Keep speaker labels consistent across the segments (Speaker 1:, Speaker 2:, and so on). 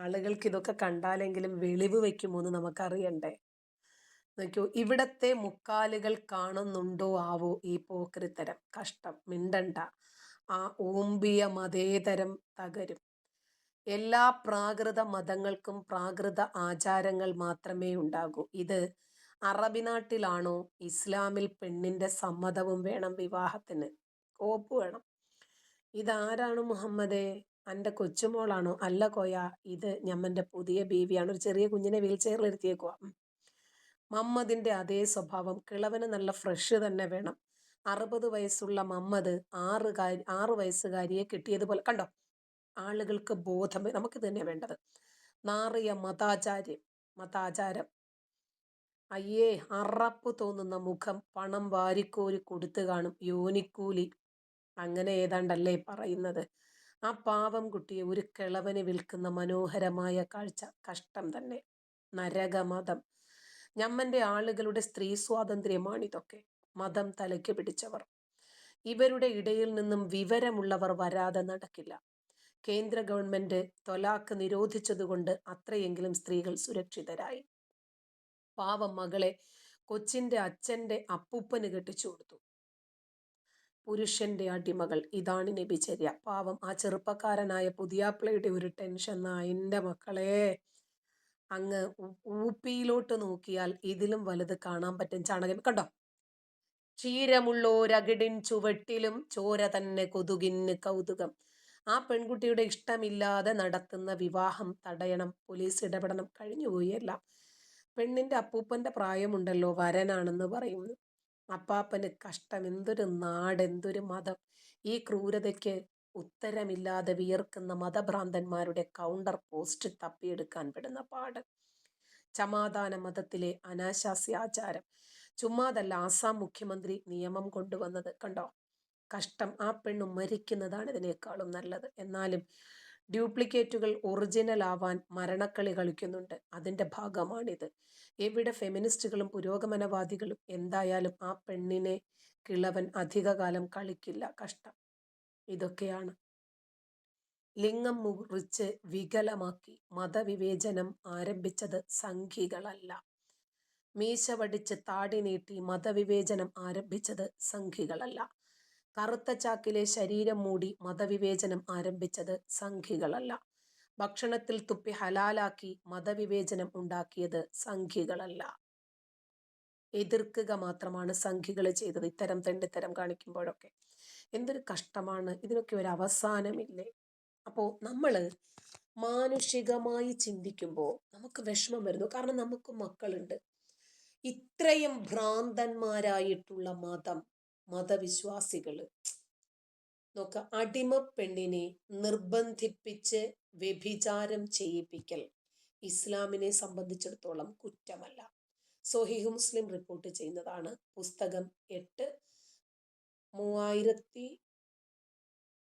Speaker 1: ആളുകൾക്ക് ഇതൊക്കെ കണ്ടാലെങ്കിലും വെളിവ് വെക്കുമോ എന്ന് നമുക്കറിയണ്ടേ. നോക്കൂ, ഇവിടത്തെ മുക്കാലുകൾ കാണുന്നുണ്ടോ ആവോ ഈ പോക്രിത്തരം. കഷ്ടം, മിണ്ടണ്ട. ആ ഓമ്പിയ മതേതരം തകരും. എല്ലാ പ്രാകൃത മതങ്ങൾക്കും പ്രാകൃത ആചാരങ്ങൾ മാത്രമേ ഉണ്ടാകൂ. ഇത് അറബി നാട്ടിലാണോ? ഇസ്ലാമിൽ പെണ്ണിന്റെ സമ്മതവും വേണം വിവാഹത്തിന്. കോപ്പ് വേണം. ഇതാരാണ് മുഹമ്മദേ? എൻ്റെ കൊച്ചുമോളാണോ? അല്ല കോയ, ഇത് ഞമ്മൻ്റെ പുതിയ ബീവിയാണ്. ഒരു ചെറിയ കുഞ്ഞിനെ വീൽ ചെയറിൽ ഇരുത്തിയേക്കുക. മമ്മദിന്റെ അതേ സ്വഭാവം. കിളവന് നല്ല ഫ്രഷ് തന്നെ വേണം. 60 വയസ്സുള്ള മമ്മദ് 6 വയസ്സുകാരിയെ കിട്ടിയതുപോലെ. കണ്ടോ, ആളുകൾക്ക് ബോധം. നമുക്ക് തന്നെ വേണ്ടത് നാറിയ മതാചാരം. അയ്യേ, അറപ്പ് തോന്നുന്ന മുഖം. പണം വാരിക്കോരി കൊടുത്തു കാണും. യോനിക്കൂലി, അങ്ങനെ ഏതാണ്ടല്ലേ പറയുന്നത്. ആ പാവം കുട്ടിയെ ഒരു കിളവന് വിൽക്കുന്ന മനോഹരമായ കാഴ്ച. കഷ്ടം തന്നെ. നരകമതം. ഞമ്മൻ്റെ ആളുകളുടെ സ്ത്രീ സ്വാതന്ത്ര്യമാണിതൊക്കെ. മതം തലയ്ക്ക് പിടിച്ചവർ. ഇവരുടെ ഇടയിൽ നിന്നും വിവരമുള്ളവർ വരാതെ നടക്കില്ല. കേന്ദ്ര ഗവൺമെന്റ് ത്വലാഖ് നിരോധിച്ചതുകൊണ്ട് അത്രയെങ്കിലും സ്ത്രീകൾ സുരക്ഷിതരായി. പാവം മകളെ കൊച്ചിന്റെ അച്ഛന്റെ അപ്പൂപ്പന് കെട്ടിച്ചു കൊടുത്തു. പുരുഷന്റെ അടിമകൾ. ഇതാണ് നബിചര്യ. പാവം ആ ചെറുപ്പക്കാരനായ പുതിയാപ്പിളയുടെ ഒരു ടെൻഷൻ. എൻ്റെ മക്കളെ, അങ്ങ് ഊപ്പിയിലോട്ട് നോക്കിയാൽ ഇതിലും വലുത് കാണാൻ പറ്റും. ചാണകം കണ്ടോ. ക്ഷീരമുള്ളോരകിടിൻ ചുവട്ടിലും ചോര തന്നെ കൊതുകിന് കൗതുകം. ആ പെൺകുട്ടിയുടെ ഇഷ്ടമില്ലാതെ നടത്തുന്ന വിവാഹം തടയണം, പോലീസ് ഇടപെടണം. കഴിഞ്ഞുപോയി എല്ലാം. പെണ്ണിന്റെ അപ്പൂപ്പന്റെ പ്രായമുണ്ടല്ലോ, വരനാണെന്ന് പറയുന്നു. അപ്പാപ്പന് കഷ്ടം. എന്തൊരു നാട്, എന്തൊരു മതം. ഈ ക്രൂരതയ്ക്ക് ഉത്തരമില്ലാതെ വിയർക്കുന്ന മതഭ്രാന്തന്മാരുടെ കൗണ്ടർ പോസ്റ്റ് തപ്പിയെടുക്കാൻ പെടുന്ന പാട്. സമാധാന മതത്തിലെ അനാശാസ്യാചാരം. ചുമ്മാതല്ല ആസാം മുഖ്യമന്ത്രി നിയമം കൊണ്ടുവന്നത്. കണ്ടോ, കഷ്ടം. ആ പെണ്ണ് മരിക്കുന്നതാണ് ഇതിനേക്കാളും നല്ലത്. എന്നാലും ഡ്യൂപ്ലിക്കേറ്റുകൾ ഒറിജിനൽ ആവാൻ മരണക്കളി കളിക്കുന്നുണ്ട്. അതിൻ്റെ ഭാഗമാണിത്. എവിടെ ഫെമിനിസ്റ്റുകളും പുരോഗമനവാദികളും? എന്തായാലും ആ പെണ്ണിനെ കിളവൻ അധികകാലം കളിക്കില്ല. കഷ്ടം. ഇതൊക്കെയാണ്. ലിംഗം മുറിച്ച് വികലമാക്കി മതവിവേചനം ആരംഭിച്ചത് സംഘികളല്ല. മീശ വടിച്ച് താടി നീട്ടി മതവിവേചനം ആരംഭിച്ചത് സംഘികളല്ല. കറുത്ത ചാക്കിലെ ശരീരം മൂടി മതവിവേചനം ആരംഭിച്ചത് സംഘികളല്ല. ഭക്ഷണത്തിൽ തുപ്പി ഹലാലാക്കി മതവിവേചനം ഉണ്ടാക്കിയത് സംഘികളല്ല. എതിർക്കുക മാത്രമാണ് സംഘികൾ ചെയ്തത്. ഇത്തരം തെണ്ടിത്തരം കാണിക്കുമ്പോഴൊക്കെ എന്തൊരു കഷ്ടമാണ്. ഇതിനൊക്കെ ഒരു അവസാനമില്ലേ? അപ്പോൾ നമ്മൾ മാനുഷികമായി ചിന്തിക്കുമ്പോൾ നമുക്ക് വിഷമം വരുന്നു. കാരണം നമുക്ക് മക്കളുണ്ട്. ഇത്രയും ഭ്രാന്തന്മാരായിട്ടുള്ള മതവിശ്വാസികൾ നോക്ക. അടിമ പെണ്ണിനെ നിർബന്ധിപ്പിച്ച് വ്യഭിചാരം ചെയ്യിപ്പിക്കൽ ഇസ്ലാമിനെ സംബന്ധിച്ചിടത്തോളം കുറ്റമല്ല. സ്വഹീഹ് മുസ്ലിം റിപ്പോർട്ട് ചെയ്യുന്നതാണ്. പുസ്തകം 8,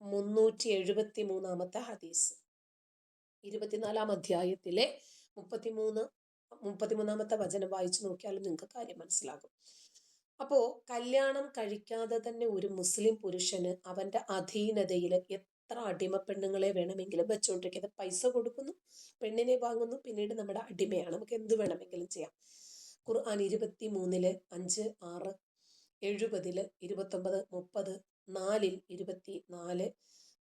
Speaker 1: 3373 ഹദീസ്. 24 അധ്യായത്തിലെ 33 വചനം വായിച്ചു നോക്കിയാലും നിങ്ങൾക്ക് കാര്യം മനസ്സിലാകും. അപ്പോൾ കല്യാണം കഴിക്കാതെ തന്നെ ഒരു മുസ്ലിം പുരുഷന് അവൻ്റെ അധീനതയിൽ എത്ര അടിമ പെണ്ണുങ്ങളെ വേണമെങ്കിലും വെച്ചുകൊണ്ടിരിക്കുന്നത്. പൈസ കൊടുക്കുന്നു, പെണ്ണിനെ വാങ്ങുന്നു, പിന്നീട് നമ്മുടെ അടിമയാണ്. നമുക്ക് എന്ത് വേണമെങ്കിലും ചെയ്യാം. ഖുർആൻ 23-ല് 5, 6, 70-ല് 29, 30, 4-ൽ 24, 33-ൽ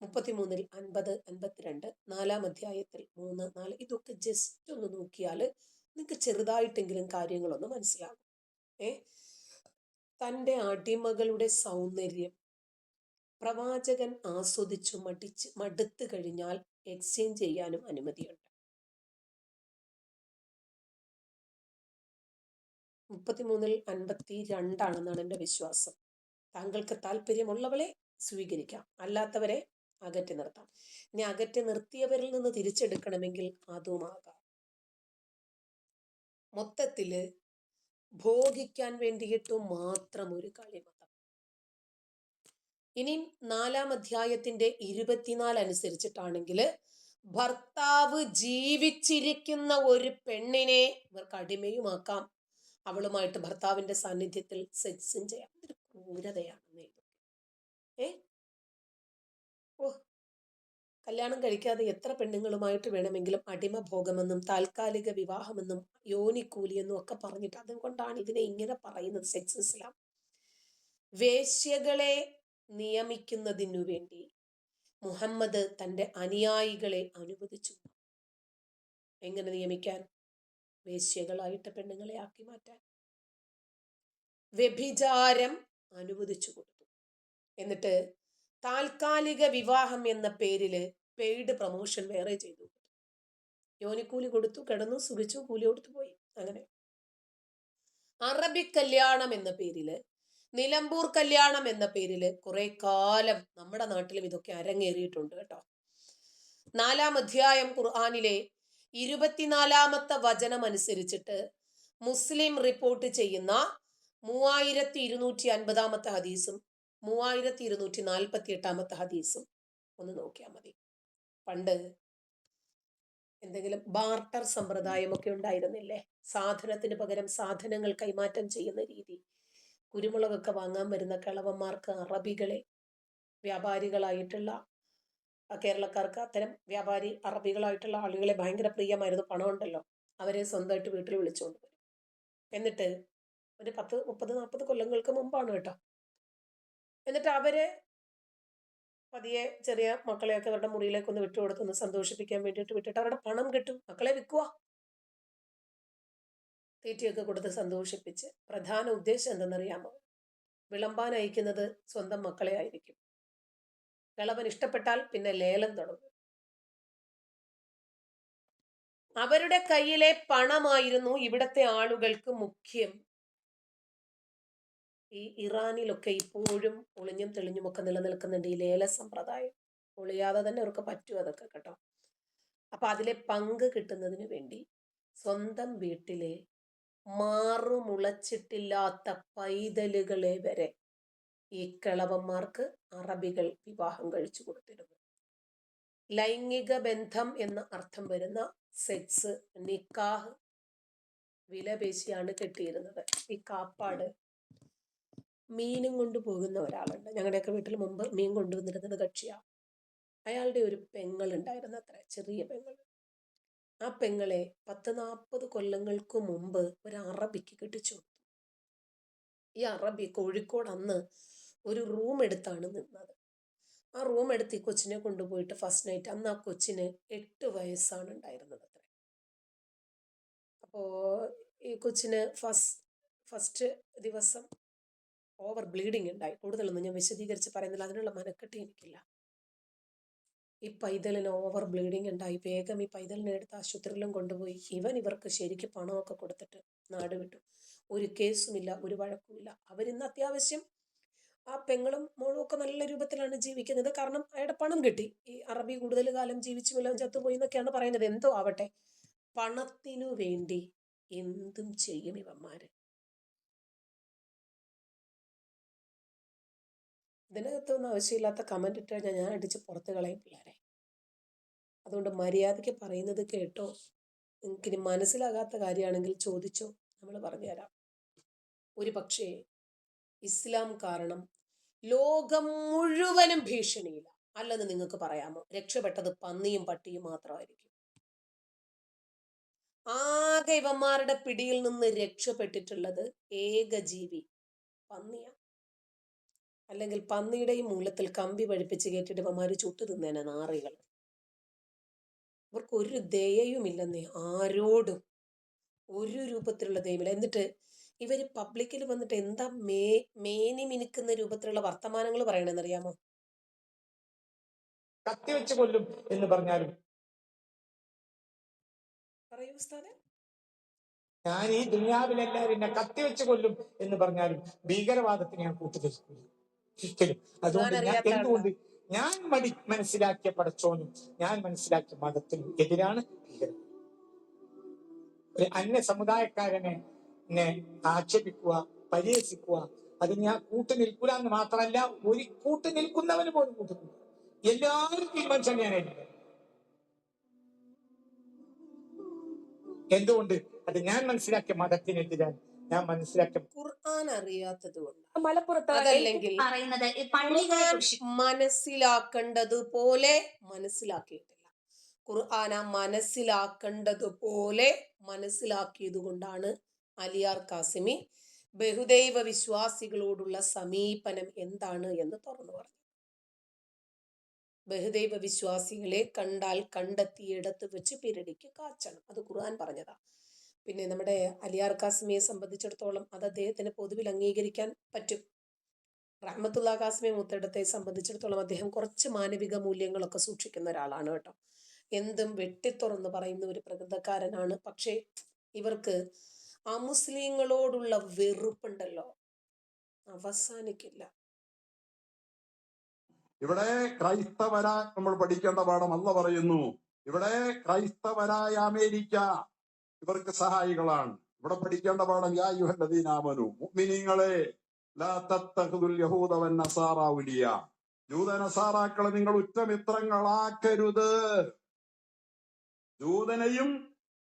Speaker 1: 50, 52, 4-ാം അധ്യായത്തിൽ 3, 4. ഇതൊക്കെ ജസ്റ്റ് ഒന്ന് നോക്കിയാൽ നിങ്ങൾക്ക് ചെറുതായിട്ടെങ്കിലും കാര്യങ്ങളൊന്ന് മനസ്സിലാകും. തൻ്റെ അടിമകളുടെ സൗന്ദര്യം പ്രവാചകൻ ആസ്വദിച്ചു മടുത്തു കഴിഞ്ഞാൽ എക്സ്ചേഞ്ച് ചെയ്യാനും അനുമതിയുണ്ട്. 33-ൽ 52 എൻ്റെ വിശ്വാസം. താങ്കൾക്ക് താല്പര്യമുള്ളവളെ സ്വീകരിക്കാം, അല്ലാത്തവരെ അകറ്റി നിർത്താം. ഇനി അകറ്റി നിർത്തിയവരിൽ നിന്ന് തിരിച്ചെടുക്കണമെങ്കിൽ അതുമാകാം. മൊത്തത്തില് ഭോഗിക്കാൻ വേണ്ടിയിട്ട് മാത്രം ഒരു കളിമതം. ഇനി 4-ാം അധ്യായത്തിന്റെ 24 അനുസരിച്ചിട്ടാണെങ്കിൽ ഭർത്താവ് ജീവിച്ചിരിക്കുന്ന ഒരു പെണ്ണിനെ ഇവർക്ക് അടിമയുമാക്കാം. അവളുമായിട്ട് ഭർത്താവിന്റെ സാന്നിധ്യത്തിൽ സെക്സും ചെയ്യാം. ഇതൊരു ക്രൂരതയാണ്. ഓ, കല്യാണം കഴിക്കാതെ എത്ര പെണ്ണുങ്ങളുമായിട്ട് വേണമെങ്കിലും അടിമഭോഗമെന്നും താൽക്കാലിക വിവാഹമെന്നും യോനിക്കൂലിയെന്നും ഒക്കെ പറഞ്ഞിട്ട്, അതുകൊണ്ടാണ് ഇതിനെ ഇങ്ങനെ പറയുന്നത്. സെക്സ് ഇസ്ലാം വേശ്യകളെ നിയമിക്കുന്നതിനു വേണ്ടി മുഹമ്മദ് തൻ്റെ അനുയായികളെ അനുവദിച്ചു. എങ്ങനെ നിയമിക്കാൻ? വേശ്യകളായിട്ട് പെണ്ണുങ്ങളെ ആക്കി മാറ്റാൻ. വ്യഭിചാരം അനുവദിച്ചു കൊടുത്തു. എന്നിട്ട് താൽക്കാലിക വിവാഹം എന്ന പേരില് പെയ്ഡ് പ്രൊമോഷൻ വേറെ ചെയ്തു. യോനിക്കൂലി കൊടുത്തു, കിടന്നു, സുഖിച്ചു, കൂലി കൊടുത്തു പോയി. അങ്ങനെ അറബിക് കല്യാണം എന്ന പേരില്, നിലമ്പൂർ കല്യാണം എന്ന പേരില് കുറെ കാലം നമ്മുടെ നാട്ടിലും ഇതൊക്കെ അരങ്ങേറിയിട്ടുണ്ട് കേട്ടോ. 4-ാം അധ്യായം ഖുർആനിലെ 24-ാമത്തെ വചനം അനുസരിച്ചിട്ട് മുസ്ലിം റിപ്പോർട്ട് ചെയ്യുന്ന 3250-ാമത്തെ ഹദീസും 3248-ാമത്തെ ഹദീസും ഒന്ന് നോക്കിയാൽ മതി. പണ്ട് എന്തെങ്കിലും ബാർട്ടർ സമ്പ്രദായമൊക്കെ ഉണ്ടായിരുന്നില്ലേ? സാധനത്തിന് പകരം സാധനങ്ങൾ കൈമാറ്റം ചെയ്യുന്ന രീതി. കുരുമുളകൊക്കെ വാങ്ങാൻ വരുന്ന കിളവന്മാർക്ക് അറബികളെ, വ്യാപാരികളായിട്ടുള്ള കേരളക്കാർക്ക് അത്തരം വ്യാപാരി അറബികളായിട്ടുള്ള ആളുകളെ ഭയങ്കര പ്രിയമായിരുന്നു. പണമുണ്ടല്ലോ, അവരെ സ്വന്തമായിട്ട് വീട്ടിൽ വിളിച്ചുകൊണ്ട് വരും. എന്നിട്ട് ഒരു 10, 30, 40 കൊല്ലങ്ങൾക്ക് മുമ്പാണ് കേട്ടോ. എന്നിട്ട് അവര് പതിയെ ചെറിയ മക്കളെയൊക്കെ അവരുടെ മുറിയിലേക്ക് ഒന്ന് വിട്ടുകൊടുത്തൊന്ന് സന്തോഷിപ്പിക്കാൻ വേണ്ടിയിട്ട് വിട്ടിട്ട് അവരുടെ പണം കിട്ടും. മക്കളെ വിൽക്കുക, തീറ്റയൊക്കെ കൊടുത്ത് സന്തോഷിപ്പിച്ച്. പ്രധാന ഉദ്ദേശം എന്തെന്നറിയാമോ? വിളമ്പാൻ അയക്കുന്നത് സ്വന്തം മക്കളെ ആയിരിക്കും. കിളവൻ ഇഷ്ടപ്പെട്ടാൽ പിന്നെ ലേലം തുടങ്ങും. അവരുടെ കയ്യിലെ പണമായിരുന്നു ഇവിടത്തെ ആളുകൾക്ക് മുഖ്യം. ഈ ഇറാനിലൊക്കെ ഇപ്പോഴും ഒളിഞ്ഞും തെളിഞ്ഞും ഒക്കെ നിലനിൽക്കുന്നുണ്ട് ഈ ലേല സമ്പ്രദായം. ഒളിയാതെ തന്നെ അവർക്ക് പറ്റും അതൊക്കെ കേട്ടോ. അപ്പൊ അതിലെ പങ്ക് കിട്ടുന്നതിന് വേണ്ടി സ്വന്തം വീട്ടിലെ മാറുമുളച്ചിട്ടില്ലാത്ത പൈതലുകളെ വരെ ഈ കിളവന്മാർക്ക് അറബികൾ വിവാഹം കഴിച്ചു കൊടുത്തിരുന്നു. ലൈംഗിക ബന്ധം എന്ന അർത്ഥം വരുന്ന സെക്സ്, നിക്കാഹ് വിലപേശിയാണ് കെട്ടിയിരുന്നത്. ഈ കാപ്പാട് മീനും കൊണ്ട് പോകുന്ന ഒരാളുണ്ട്. ഞങ്ങളുടെയൊക്കെ വീട്ടിൽ മുമ്പ് മീൻ കൊണ്ടുവന്നിരുന്നത് കക്ഷിയാ. അയാളുടെ ഒരു പെങ്ങൾ ഉണ്ടായിരുന്നു, അത്ര ചെറിയ പെങ്ങൾ. ആ പെങ്ങളെ 10-40 കൊല്ലങ്ങൾക്ക് മുമ്പ് ഒരു അറബിക്ക് കെട്ടിച്ചു. ഈ അറബി കോഴിക്കോട് അന്ന് ഒരു റൂം എടുത്താണ് നിന്നത്. ആ റൂം എടുത്ത് ഈ കൊച്ചിനെ കൊണ്ടുപോയിട്ട് ഫസ്റ്റ് നൈറ്റ്, അന്ന് ആ കൊച്ചിന് 8 വയസ്സാണ് ഉണ്ടായിരുന്നത് അത്ര. അപ്പോൾ ഈ കൊച്ചിന് ഫസ്റ്റ് ദിവസം ഓവർ ബ്ലീഡിങ് ഉണ്ടായി. കൂടുതലൊന്നും ഞാൻ വിശദീകരിച്ച് പറയുന്നില്ല, അതിനുള്ള മനക്കെട്ടി എനിക്കില്ല. ഈ പൈതലിന് ഓവർ ബ്ലീഡിങ് ഉണ്ടായി. വേഗം ഈ പൈതലിനെ എടുത്ത് ആശുപത്രിയിലും കൊണ്ടുപോയി. ഇവർക്ക് ശരിക്കും പണമൊക്കെ കൊടുത്തിട്ട് നാട് വിട്ടു. ഒരു കേസുമില്ല, ഒരു വഴക്കുമില്ല. അവരിന്ന് അത്യാവശ്യം ആ പെങ്ങളും മോളും ഒക്കെ നല്ല രൂപത്തിലാണ് ജീവിക്കുന്നത്. കാരണം അയാളുടെ പണം കിട്ടി. ഈ അറബി കൂടുതൽ കാലം ജീവിച്ചുമില്ല, ചത്തുപോയി എന്നൊക്കെയാണ് പറയുന്നത്. എന്തോ ആവട്ടെ, പണത്തിനു വേണ്ടി എന്തും ചെയ്യും ഇവന്മാര്. ഇതിനകത്തൊന്നും ആവശ്യമില്ലാത്ത കമന്റ് ഇട്ട് കഴിഞ്ഞാൽ ഞാൻ അടിച്ച് പുറത്ത് കളയും പിള്ളേരെ. അതുകൊണ്ട് മര്യാദയ്ക്ക് പറയുന്നത് കേട്ടോ. നിങ്ങൾക്കിനി മനസ്സിലാകാത്ത കാര്യമാണെങ്കിൽ ചോദിച്ചോ, നമ്മൾ പറഞ്ഞു തരാം. ഒരു പക്ഷേ ഇസ്ലാം കാരണം ലോകം മുഴുവനും ഭീഷണിയില്ല അല്ലെന്ന് നിങ്ങൾക്ക് പറയാമോ? രക്ഷപ്പെട്ടത് പന്നിയും പട്ടിയും മാത്രമായിരിക്കും. ആകെ ഇവന്മാരുടെ പിടിയിൽ നിന്ന് രക്ഷപ്പെട്ടിട്ടുള്ളത് ഏക ജീവി പന്നിയാണ്. അല്ലെങ്കിൽ പന്നിയുടെയും മൂലത്തിൽ കമ്പി പഴിപ്പിച്ച് കേട്ടിട്ട് ഇവന്മാര് ചുട്ടു തിന്നേനെ നാറികൾ. ഇവർക്ക് ഒരു ദയയുമില്ലെന്നേ, ആരോടും ഒരു രൂപത്തിലുള്ള ദയമില്ല. എന്നിട്ട് ഇവര് പബ്ലിക്കിൽ വന്നിട്ട് എന്താ മേനി മിനുക്കുന്ന രൂപത്തിലുള്ള വർത്തമാനങ്ങൾ പറയണെന്നറിയാമോ?
Speaker 2: കത്തിവെച്ച് കൊല്ലും എന്ന് പറഞ്ഞാലും
Speaker 1: പറയൂ ഉസ്താദേ.
Speaker 2: ഞാൻ ഈ ദുനിയാവിലെല്ലാവരും എന്നെ കത്തിവെച്ച് കൊല്ലും എന്ന് പറഞ്ഞാലും ഭീകരവാദത്തിന് ഞാൻ കൂട്ടുനിൽക്കില്ല ഒരിക്കലും. അതുകൊണ്ട് എന്തുകൊണ്ട് ഞാൻ മനസ്സിലാക്കിയ പടച്ചോനും ഞാൻ മനസ്സിലാക്കിയ മതത്തിനും എതിരാണ് ഭീകരം. ഒരു അന്യ സമുദായക്കാരനെ ആക്ഷേപിക്കുക, പരിഹസിക്കുക, അത് ഞാൻ കൂട്ടുനിൽക്കുക എന്ന് മാത്രമല്ല, ഒരു കൂട്ടുനിൽക്കുന്നവന് പോലും കൂട്ടുനിൽക്കുക. എല്ലാവരും തീരുമാനിച്ചാൽ ഞാനായിരുന്നു. എന്തുകൊണ്ട്? അത് ഞാൻ മനസ്സിലാക്കിയ മതത്തിനെതിരാണ്. ഞാൻ മനസ്സിലാക്കിയ
Speaker 1: ഖുർആൻ അറിയാത്തത് കൊണ്ട്.
Speaker 3: മലപ്പുറത്ത്
Speaker 1: അതല്ലെങ്കിൽ
Speaker 3: പറയുന്നത് പള്ളികളെ
Speaker 1: ഖുർആൻ
Speaker 3: കുറിച്ച്
Speaker 1: മനസ്സിലാക്കേണ്ടതുപോലെ മനസ്സിലാക്കിയിട്ടില്ല. ഖുർആൻ മനസ്സിലാക്കേണ്ടതുപോലെ മനസ്സിലാക്കിയത് കൊണ്ടാണ് അലിയാർ കാസിമി ബഹുദൈവ വിശ്വാസികളോടുള്ള സമീപനം എന്താണ് എന്ന് തുറന്നു പറഞ്ഞു. ബഹുദൈവ വിശ്വാസികളെ കണ്ടാൽ കണ്ടെത്തിയിടത്ത് വെച്ച് പിരടിക്ക് കാച്ചണം. അത് ഖുർആൻ പറഞ്ഞതാ. പിന്നെ നമ്മുടെ അലിയാർ കാസിമിയെ സംബന്ധിച്ചിടത്തോളം അത് അദ്ദേഹത്തിന് പൊതുവിൽ അംഗീകരിക്കാൻ പറ്റും. റഹ്മത്തുള്ള കാസിമി മുത്തയിടത്തെ സംബന്ധിച്ചിടത്തോളം അദ്ദേഹം കുറച്ച് മാനവിക മൂല്യങ്ങളൊക്കെ സൂക്ഷിക്കുന്ന ഒരാളാണ് കേട്ടോ. എന്തും വെട്ടിത്തുറന്ന് പറയുന്ന ഒരു പ്രകൃതക്കാരനാണ്. പക്ഷേ ഇവർക്ക് അമുസ്ലിങ്ങളോടുള്ള വെറുപ്പുണ്ടല്ലോ, അവസാനിക്കില്ല.
Speaker 4: ഇവിടെ ക്രൈസ്തവരാ നമ്മൾ പഠിക്കേണ്ട പാഠം അല്ല പറയുന്നു. ഇവിടെ ക്രൈസ്തവരായ അമേരിക്ക ഇവർക്ക് സഹായികളാണ്. ഇവിടെ പഠിക്കേണ്ട പാഠം യാ അയ്യുഹല്ലദീന ആമനൂ മുഅ്മിനീങ്ങളെ ലാ തത്തഖിദുൽ യഹൂദ വന്നസാറ ഔലിയ, ജൂത നസാറാക്കളെ നിങ്ങൾ ഉറ്റമിത്രങ്ങളാക്കരുത്. ജൂതനെയും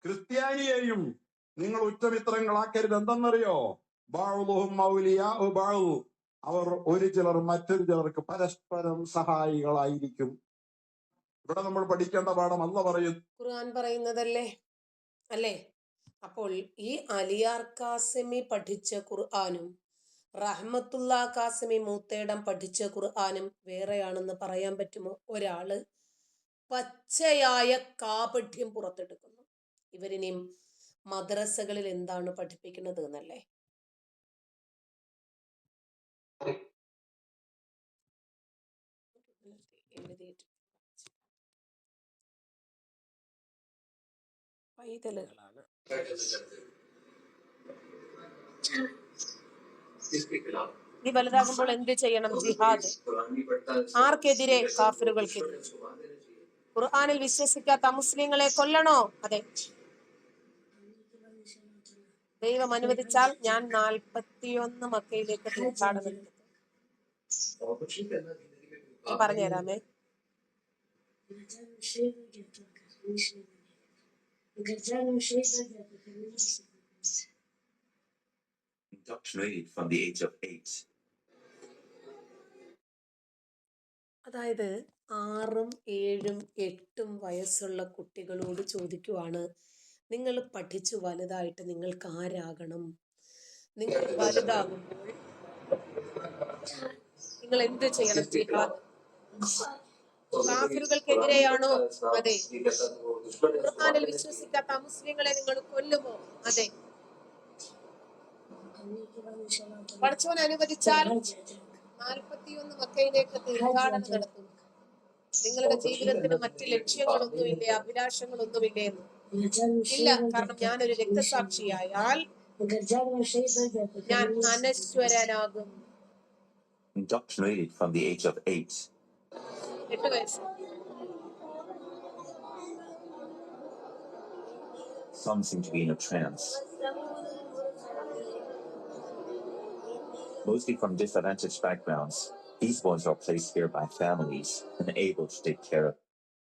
Speaker 4: ക്രിസ്ത്യാനിയെയും നിങ്ങൾ ഉറ്റമിത്രങ്ങളാക്കരുത്. എന്തെന്നറിയോ? ബഅ്ദുഹും ഔലിയാഉ ബഅ്ദ്, അവർ ഒരു ചിലർ മറ്റൊരു ചിലർക്ക് പരസ്പരം സഹായികളായിരിക്കും. ഇവിടെ നമ്മൾ പഠിക്കേണ്ട പാഠം അല്ല പറയുന്നു.
Speaker 1: ഖുർആൻ പറയുന്നതല്ലേ അല്ലേ? അപ്പോൾ ഈ അലിയാർ കാസിമി പഠിച്ച ഖുർആനും റഹ്മത്തുള്ള കാസിമി മൂത്തേടം പഠിച്ച ഖുർആനും വേറെയാണെന്ന് പറയാൻ പറ്റുമോ? ഒരാള് പച്ചയായ കാപഠ്യം പുറത്തെടുക്കുന്നു. ഇവരിനെയും മദ്രസകളിൽ എന്താണ് പഠിപ്പിക്കുന്നത് എന്നല്ലേ? പൈതലുകളാണ്. നീ വലുതാകുമ്പോൾ എന്ത് ചെയ്യണം? ജിഹാദ്. ആർക്കെതിരെ? കാഫിറുകൾക്കെതിരെ. ഖുർആനിൽ വിശ്വസിക്കാത്ത മുസ്ലിങ്ങളെ കൊല്ലണോ? അതെ. ദൈവം അനുവദിച്ചാൽ ഞാൻ 41 മക്കയിലേക്ക് തീർത്ഥാടനം നടത്തും. ഞാൻ പറഞ്ഞുതരാമേ.
Speaker 5: Indoctrinated from the age of 8.
Speaker 1: അതായത് 6, 7, 8 വയസ്സുള്ള കുട്ടികളോട് ചോദിക്കുവാണ്, നിങ്ങൾ പഠിച്ചു വലുതായിട്ട് നിങ്ങൾക്ക് ആരാകണം? നിങ്ങൾ വലുതാകുമ്പോൾ നിങ്ങൾ എന്ത് ചെയ്യണം? ജിഹാദ്. കാഫിറുകൾക്കെതിരെയാണോ? അതെ. ഖുർആനിൽ വിശ്വസിക്കാത്ത മുസ്ലിങ്ങളെ നിങ്ങൾ കൊല്ലുമോ? അതെ. പടച്ചോൻ അനുവദിച്ചാൽ 41 മക്കയിലേക്ക് തീർത്ഥാടനം നടത്തും. നിങ്ങളുടെ ജീവിതത്തിന് മറ്റ് ലക്ഷ്യങ്ങളൊന്നുമില്ലേ? അഭിലാഷങ്ങളൊന്നുമില്ലേ? ഇല്ല. കാരണം ഞാനൊരു രക്തസാക്ഷിയായാൽ ഞാൻ അനശ്വരനാകും.
Speaker 5: Indoctrinated from the age of 8.
Speaker 1: 8 വയസ്സ്.
Speaker 5: Some seem to be in a trance. Mostly from disadvantaged backgrounds, these boys are placed here by families unable to take care of.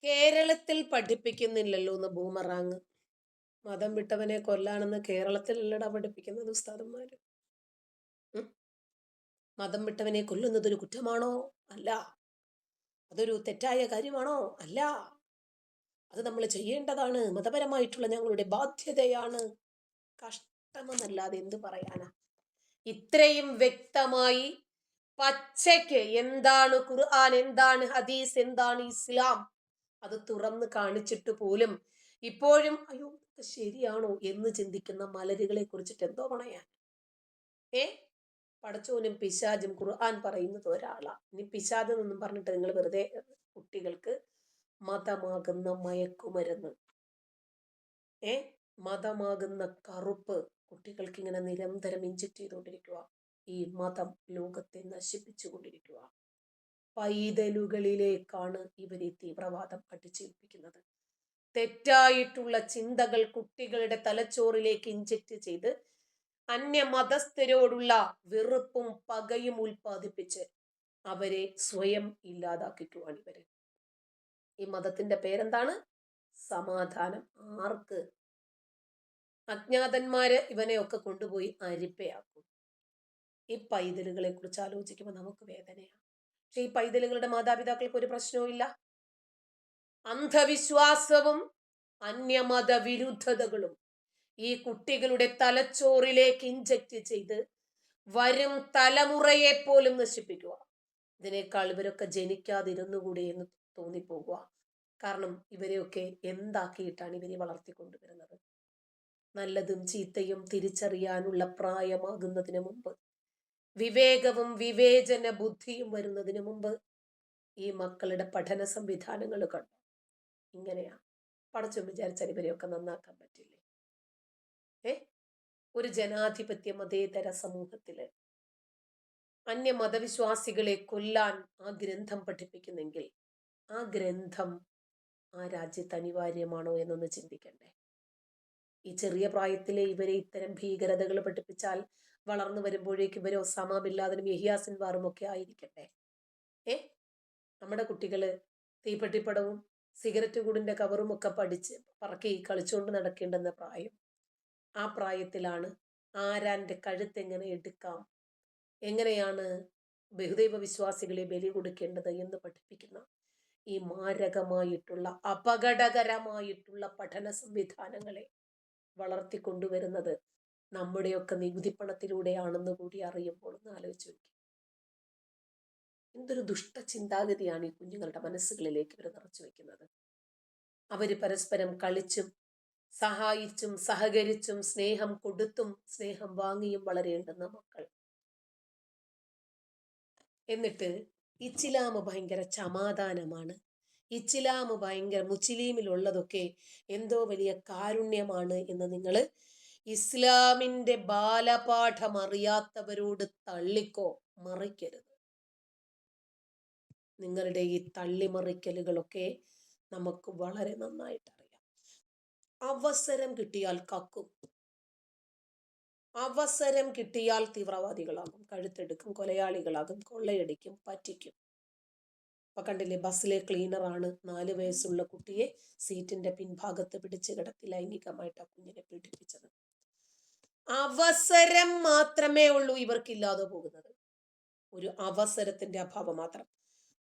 Speaker 1: കേരളത്തിൽ പഠിപ്പിക്കുന്നില്ലല്ലോ എന്ന് ബൂമറാങ്. മതം വിട്ടവനെ കൊല്ലാണെന്ന് കേരളത്തിലല്ലടാ പഠിപ്പിക്കുന്നത് ഉസ്താദന്മാര്. മതം വിട്ടവനെ കൊല്ലുന്നത് ഒരു കുറ്റമാണോ? അല്ല. അതൊരു തെറ്റായ കാര്യമാണോ? അല്ല. അത് നമ്മൾ ചെയ്യേണ്ടതാണ്. മതപരമായിട്ടുള്ള ഞങ്ങളുടെ ബാധ്യതയാണ്. കഷ്ടമെന്നല്ലാതെ എന്ത് പറയാനാ? ഇത്രയും വ്യക്തമായി പച്ചയ്ക്ക് എന്താണ് ഖുർആൻ, എന്താണ് ഹദീസ്, എന്താണ് ഇസ്ലാം, അത് തുറന്ന് കാണിച്ചിട്ട് പോലും ഇപ്പോഴും അയ്യോ ശരിയാണോ എന്ന് ചിന്തിക്കുന്ന മലരുകളെ കുറിച്ചിട്ട് എന്തോ പണയാൻ. പടച്ചോനും പിശാചും ഖുർആൻ പറയുന്നത് ഒരാളാ. ഇനി പിശാച് എന്നൊന്നും പറഞ്ഞിട്ട് നിങ്ങൾ വെറുതെ കുട്ടികൾക്ക് മതമാകുന്ന മയക്കുമരുന്ന്, മതമാകുന്ന കറുപ്പ് കുട്ടികൾക്ക് ഇങ്ങനെ നിരന്തരം ഇഞ്ചക്ട് ചെയ്തുകൊണ്ടിരിക്കുക. ഈ മതം ലോകത്തെ നശിപ്പിച്ചു കൊണ്ടിരിക്കുക. പൈതലുകളിലേക്കാണ് ഇവർ ഈ തീവ്രവാദം അടിച്ചേൽപ്പിക്കുന്നത്. തെറ്റായിട്ടുള്ള ചിന്തകൾ കുട്ടികളുടെ തലച്ചോറിലേക്ക് ഇഞ്ചക്ട് ചെയ്ത് അന്യമതസ്ഥരോടുള്ള വെറുപ്പും പകയും ഉൽപ്പാദിപ്പിച്ച് അവരെ സ്വയം ഇല്ലാതാക്കിക്കുവാണ് ഇവര്. ഈ മതത്തിന്റെ പേരെന്താണ്? സമാധാനം. ആർക്ക്? അജ്ഞാതന്മാര് ഇവനെയൊക്കെ കൊണ്ടുപോയി അരിപ്പയാക്കും. ഈ പൈതലുകളെ കുറിച്ച് ആലോചിക്കുമ്പോൾ നമുക്ക് വേദനയാണ്. പക്ഷെ ഈ പൈതലുകളുടെ മാതാപിതാക്കൾക്ക് ഒരു പ്രശ്നവും ഇല്ല. അന്ധവിശ്വാസവും അന്യമത വിരുദ്ധതകളും ഈ കുട്ടികളുടെ തലച്ചോറിലേക്ക് ഇഞ്ചക്ട് ചെയ്ത് വരും തലമുറയെ പോലും നശിപ്പിക്കുക. ഇതിനേക്കാൾ ഇവരൊക്കെ ജനിക്കാതിരുന്നുകൂടി എന്ന് തോന്നിപ്പോകുക. കാരണം ഇവരെയൊക്കെ എന്താക്കിയിട്ടാണ് ഇവരെ വളർത്തിക്കൊണ്ടുവരുന്നത്? നല്ലതും ചീത്തയും തിരിച്ചറിയാനുള്ള പ്രായമാകുന്നതിന് മുമ്പ്, വിവേകവും വിവേചന ബുദ്ധിയും വരുന്നതിന് മുമ്പ് ഈ മക്കളുടെ പഠന സംവിധാനങ്ങൾ കണ്ടു. ഇങ്ങനെയാ പടച്ചോൻ വിചാരിച്ചാൽ ഇവരെയൊക്കെ നന്നാക്കാൻ പറ്റില്ലേ? ഒരു ജനാധിപത്യ മതേതര സമൂഹത്തില് അന്യമതവിശ്വാസികളെ കൊല്ലാൻ ആ ഗ്രന്ഥം പഠിപ്പിക്കുന്നെങ്കിൽ ആ ഗ്രന്ഥം ആ രാജ്യത്ത് അനിവാര്യമാണോ എന്നൊന്ന് ചിന്തിക്കണ്ടേ? ഈ ചെറിയ പ്രായത്തിലെ ഇവരെ ഇത്തരം ഭീകരതകൾ പഠിപ്പിച്ചാൽ വളർന്നു വരുമ്പോഴേക്ക് ഇവരെ ഒസാമ ബിൻ ലാദനും യഹിയ സിൻവാറും ഒക്കെ ആയിരിക്കട്ടെ? നമ്മുടെ കുട്ടികള് തീപ്പെട്ടിപ്പടവും സിഗരറ്റ് കൂടിന്റെ കവറും ഒക്കെ പഠിച്ച് പറക്കി കളിച്ചുകൊണ്ട് നടക്കേണ്ടുന്ന പ്രായം. ആ പ്രായത്തിലാണ് ആരാന്റെ കഴുത്തെങ്ങനെ എടുക്കാം, എങ്ങനെയാണ് ബഹുദൈവ വിശ്വാസികളെ ബലി കൊടുക്കേണ്ടത് എന്ന് പഠിപ്പിക്കുന്ന ഈ മാരകമായിട്ടുള്ള അപകടകരമായിട്ടുള്ള പഠന സംവിധാനങ്ങളെ വളർത്തിക്കൊണ്ടുവരുന്നത് നമ്മുടെയൊക്കെ നികുതിപ്പണത്തിലൂടെയാണെന്ന് കൂടി അറിയുമ്പോൾ ഒന്ന് ആലോചിച്ച് നോക്കി. എന്തൊരു ദുഷ്ട ചിന്താഗതിയാണ് ഈ കുഞ്ഞുങ്ങളുടെ മനസ്സുകളിലേക്ക് ഇവർ നിറച്ചു വെക്കുന്നത്. അവര് പരസ്പരം കളിച്ചും സഹായിച്ചും സഹകരിച്ചും സ്നേഹം കൊടുത്തും സ്നേഹം വാങ്ങിയും വളരേണ്ടുന്ന മക്കൾ. എന്നിട്ട് ഇസ്ലാം ഭയങ്കര സമാധാനമാണ്, ഇസ്ലാം ഭയങ്കര മുസ്ലിമിലുള്ളതൊക്കെ എന്തോ വലിയ കാരുണ്യമാണ് എന്ന് നിങ്ങൾ ഇസ്ലാമിന്റെ ബാലപാഠം അറിയാത്തവരോട് തള്ളിക്കോ മറിക്കരുത്. നിങ്ങളുടെ ഈ തള്ളിമറിക്കലുകളൊക്കെ നമുക്ക് വളരെ നന്നായിട്ട് അറിയാം. അവസരം കിട്ടിയാൽ കക്കും, അവസരം കിട്ടിയാൽ തീവ്രവാദികളാകും, കഴുത്തെടുക്കും, കൊലയാളികളാകും, കൊള്ളയടിക്കും, പറ്റിക്കും. അപ്പൊ കണ്ടില്ലേ, ബസ്സിലെ ക്ലീനറാണ് 4 വയസ്സുള്ള കുട്ടിയെ സീറ്റിന്റെ പിൻഭാഗത്ത് പിടിച്ചു കിടത്തി ലൈംഗികമായിട്ട് ആ കുഞ്ഞിനെ പീഡിപ്പിച്ചത്. അവസരം മാത്രമേ ഉള്ളൂ ഇവർക്കില്ലാതെ പോകുന്നത്, ഒരു അവസരത്തിന്റെ അഭാവം മാത്രം.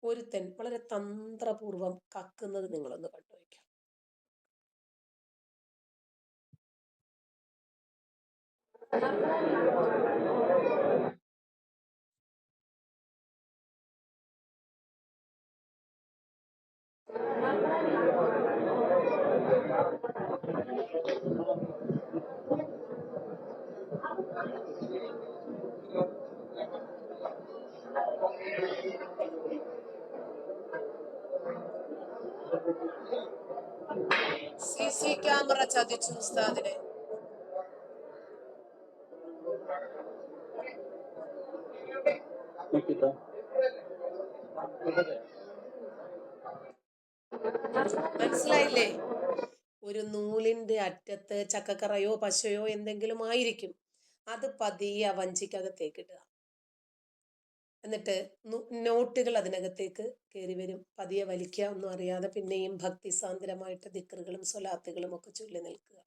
Speaker 1: ഒരുത്തൻ വളരെ തന്ത്രപൂർവം കക്കുന്നത് നിങ്ങളൊന്ന് കണ്ടുവയ്ക്കാം. CC ക്യാമറ ചതിച്ചു ഉസ്താദിനെ. മനസ്സിലായില്ലേ? ഒരു നൂലിന്റെ അറ്റത്ത് ചക്കക്കറയോ പശയോ എന്തെങ്കിലും ആയിരിക്കും, അത് പതിയെ വഞ്ചിക്കകത്തേക്ക് ഇടുക. എന്നിട്ട് നോട്ടുകൾ അതിനകത്തേക്ക് കയറി വരും, പതിയെ വലിക്കുക, ഒന്നും അറിയാതെ പിന്നെയും ഭക്തിസാന്ദ്രമായിട്ട് ദിക്റുകളും സ്വലാത്തുകളും ഒക്കെ ചൊല്ലി നിൽക്കുക.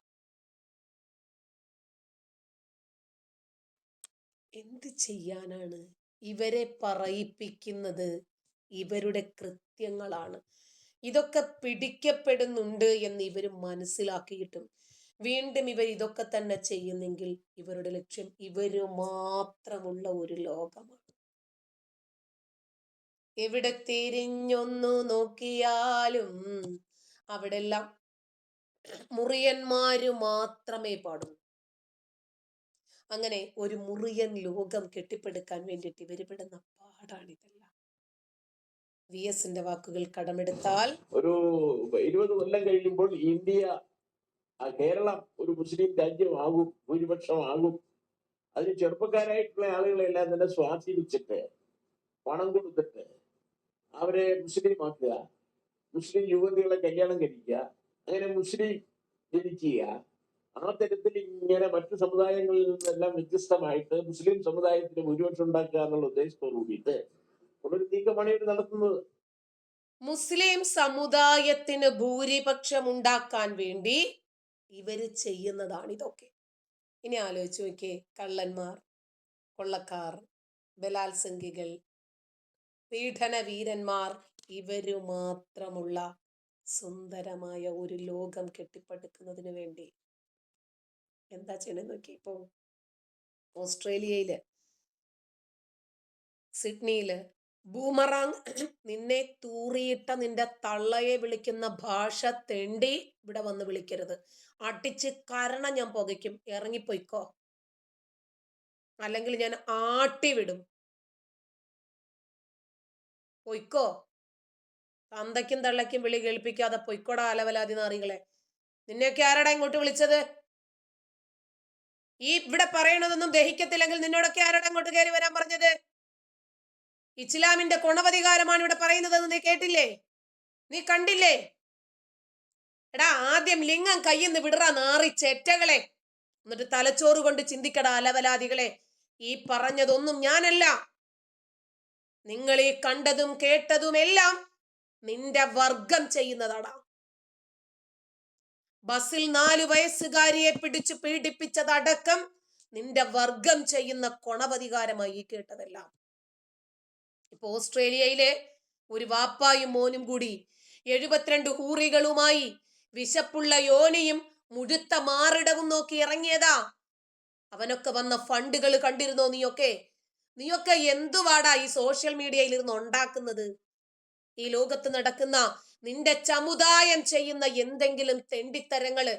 Speaker 1: എന്ത് ചെയ്യാനാണ്? ഇവരെ പറയിപ്പിക്കുന്നത് ഇവരുടെ കൃത്യങ്ങളാണ്. ഇതൊക്കെ പിടിക്കപ്പെടുന്നുണ്ട് എന്ന് ഇവർ മനസ്സിലാക്കിയിട്ടും വീണ്ടും ഇവർ ഇതൊക്കെ തന്നെ ചെയ്യുന്നെങ്കിൽ ഇവരുടെ ലക്ഷ്യം ഇവര് മാത്രമുള്ള ഒരു ലോകമാണ്. എവിടെ തിരിഞ്ഞൊന്നു നോക്കിയാലും അവിടെല്ലാം മുറിയന്മാര് മാത്രമേ പാടുള്ളൂ. അങ്ങനെ ഒരു മുറിയൻ ലോകം കെട്ടിപ്പടുക്കാൻ വേണ്ടിയിട്ട് ഇവര് പെടുന്ന പാടാണിതെല്ലാം. VS-ന്റെ വാക്കുകൾ കടമെടുത്താൽ,
Speaker 3: ഒരു 20 കൊല്ലം കഴിയുമ്പോൾ ഇന്ത്യ, കേരളം ഒരു മുസ്ലിം രാജ്യമാകും, ഭൂരിപക്ഷമാകും. അതിന് ചെറുപ്പക്കാരായിട്ടുള്ള ആളുകളെല്ലാം തന്നെ സ്വാധീനിച്ചിട്ട് പണം കൊടുത്തിട്ട് അവരെ മുസ്ലിം ആക്കുക, മുസ്ലിം യുവതികളെ കല്യാണം കഴിക്കുക, അങ്ങനെ മുസ്ലിം ജനിക്കുക. ആ തരത്തിൽ ഇങ്ങനെ മറ്റു സമുദായങ്ങളിൽ നിന്നെല്ലാം വ്യത്യസ്തമായിട്ട് മുസ്ലിം സമുദായത്തിന് ഭൂരിപക്ഷം ഉണ്ടാക്കുക എന്നുള്ള ഉദ്ദേശത്തോടു കൂടിയിട്ട് ഒരു നീക്കമാണ് ഇവർ നടത്തുന്നത്.
Speaker 1: മുസ്ലിം സമുദായത്തിന് ഭൂരിപക്ഷം ഉണ്ടാക്കാൻ വേണ്ടി ഇവര് ചെയ്യുന്നതാണ് ഇതൊക്കെ. ഇനി ആലോചിച്ച് നോക്കിയേ, കള്ളന്മാർ, കൊള്ളക്കാർ, ബലാത്സംഗികൾ, പീഡന വീരന്മാർ, ഇവര് മാത്രമുള്ള സുന്ദരമായ ഒരു ലോകം കെട്ടിപ്പടുക്കുന്നതിന് വേണ്ടി എന്താ ചെയ്യണമെന്ന് നോക്കി. ഇപ്പോ ഓസ്ട്രേലിയയില് സിഡ്നിയില് ബൂമറാങ് നിന്നെ തൂറിയിട്ട നിന്റെ തള്ളയെ വിളിക്കുന്ന ഭാഷ തെണ്ടി ഇവിടെ വന്ന് വിളിക്കരുത്. അടിച്ച് കരണം ഞാൻ പുകയ്ക്കും, ഇറങ്ങിപ്പോയിക്കോ, അല്ലെങ്കിൽ ഞാൻ ആട്ടി വിടും. പൊയ്ക്കോ, തന്തയ്ക്കും തള്ളയ്ക്കും വിളി കേൾപ്പിക്കാതെ പൊയ്ക്കോടാ അലവലാതി നാറികളെ. നിന്നെയൊക്കെ ആരാടാ ഇങ്ങോട്ട് വിളിച്ചത്? ഈ ഇവിടെ പറയണതൊന്നും ദഹിക്കത്തില്ലെങ്കിൽ നിന്നോടൊക്കെ ആരാടാ ഇങ്ങോട്ട് കയറി വരാൻ പറഞ്ഞത്? ഇസ്ലാമിന്റെ കൊണവധികാരമാണ് ഇവിടെ പറയുന്നതെന്ന് നീ കേട്ടില്ലേ? നീ കണ്ടില്ലേ? എടാ, ആദ്യം ലിംഗം കയ്യിന്ന് വിടറ നാറി ചെറ്റകളെ, എന്നിട്ട് തലച്ചോറ് കൊണ്ട് ചിന്തിക്കടാ അലവലാദികളെ. ഈ പറഞ്ഞതൊന്നും ഞാനല്ല, നിങ്ങൾ ഈ കണ്ടതും കേട്ടതും എല്ലാം നിന്റെ വർഗം ചെയ്യുന്നതാടാ. ബസ്സിൽ 4 വയസ്സുകാരിയെ പിടിച്ചു പീഡിപ്പിച്ചതടക്കം നിന്റെ വർഗം ചെയ്യുന്ന കൊണവധികാരമായി കേട്ടതെല്ലാം. ഇപ്പൊ ഓസ്ട്രേലിയയിലെ ഒരു വാപ്പായും മോനും കൂടി 72 ഹൂറികളുമായി വിശപ്പുള്ള യോനിയും മുഴുത്ത മാറിടവും നോക്കി ഇറങ്ങിയതാ. അവനൊക്കെ വന്ന ഫണ്ടുകൾ കണ്ടിരുന്നോ? നീയൊക്കെ എന്തുവാടാ ഈ സോഷ്യൽ മീഡിയയിൽ ഇരുന്ന് ഉണ്ടാക്കുന്നത്? ഈ ലോകത്ത് നടക്കുന്ന നിന്റെ സമുദായം ചെയ്യുന്ന എന്തെങ്കിലും തെണ്ടിത്തരങ്ങള്,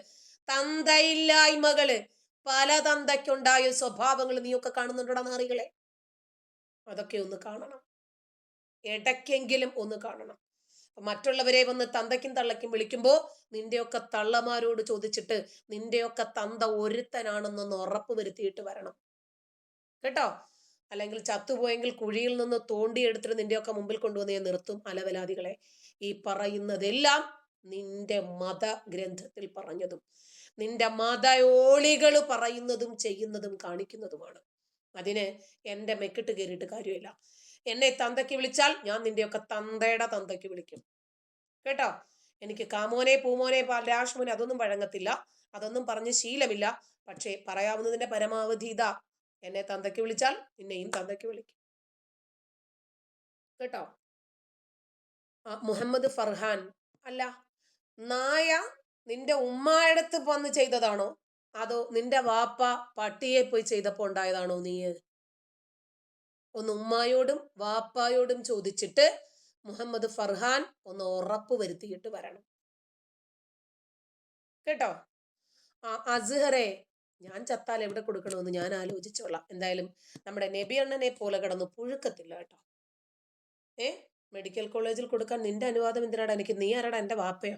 Speaker 1: തന്തയില്ലായ്മകള്, പല തന്തയ്ക്കുണ്ടായ സ്വഭാവങ്ങൾ നീയൊക്കെ കാണുന്നുണ്ടോടാ നാറികളെ? അതൊക്കെ ഒന്ന് കാണണം, ഇടയ്ക്കെങ്കിലും ഒന്ന് കാണണം. മറ്റുള്ളവരെ വന്ന് തന്തയ്ക്കും തള്ളയ്ക്കും വിളിക്കുമ്പോ നിന്റെയൊക്കെ തള്ളമാരോട് ചോദിച്ചിട്ട് നിന്റെയൊക്കെ തന്ത ഒരുത്തനാണെന്നൊന്ന് ഉറപ്പ് വരുത്തിയിട്ട് വരണം കേട്ടോ. അല്ലെങ്കിൽ ചത്തുപോയെങ്കിൽ കുഴിയിൽ നിന്ന് തോണ്ടിയെടുത്തിട്ട് നിന്റെയൊക്കെ മുമ്പിൽ കൊണ്ടുവന്ന് ഞാൻ നിർത്തും അലവലാദികളെ. ഈ പറയുന്നതെല്ലാം നിന്റെ മതഗ്രന്ഥത്തിൽ പറഞ്ഞതും നിന്റെ മതയോളികൾ പറയുന്നതും ചെയ്യുന്നതും കാണിക്കുന്നതുമാണ്. അതിന് എൻ്റെ മെക്കിട്ട് കയറിയിട്ട് കാര്യമില്ല. എന്നെ തന്തയ്ക്ക് വിളിച്ചാൽ ഞാൻ നിന്റെയൊക്കെ തന്തയുടെ തന്തയ്ക്ക് വിളിക്കും കേട്ടോ. എനിക്ക് കാമോനെ, പൂമോനെ, രാഷ്മോനെ അതൊന്നും വഴങ്ങത്തില്ല, അതൊന്നും പറഞ്ഞ് ശീലമില്ല. പക്ഷേ പറയാവുന്നതിന്റെ പരമാവധി ഇതാ, എന്നെ തന്തയ്ക്ക് വിളിച്ചാൽ നിന്നെയും തന്തയ്ക്ക് വിളിക്കും കേട്ടോ. മുഹമ്മദ് ഫർഹാൻ അല്ല, നായ നിന്റെ ഉമ്മായടുത്ത് വന്ന് ചെയ്തതാണോ അതോ നിന്റെ വാപ്പ പട്ടിയെ പോയി ചെയ്തപ്പോ ഉണ്ടായതാണോ? നീ ഒന്ന് ഉമ്മായോടും വാപ്പായോടും ചോദിച്ചിട്ട് മുഹമ്മദ് ഫർഹാൻ ഒന്ന് ഉറപ്പ് വരുത്തിയിട്ട് വരണം കേട്ടോ. അസ്ഹറെ, ഞാൻ ചത്താൽ എവിടെ കൊടുക്കണമെന്ന് ഞാൻ ആലോചിച്ചോളാം. എന്തായാലും നമ്മുടെ നബി അണ്ണനെ പോലെ കിടന്ന് പുഴുക്കത്തില്ല കേട്ടോ. മെഡിക്കൽ കോളേജിൽ കൊടുക്കാൻ നിന്റെ അനുവാദം എന്തിനാടാ എനിക്ക്? നീ ആരാടാ? എൻ്റെ വാപ്പയോ?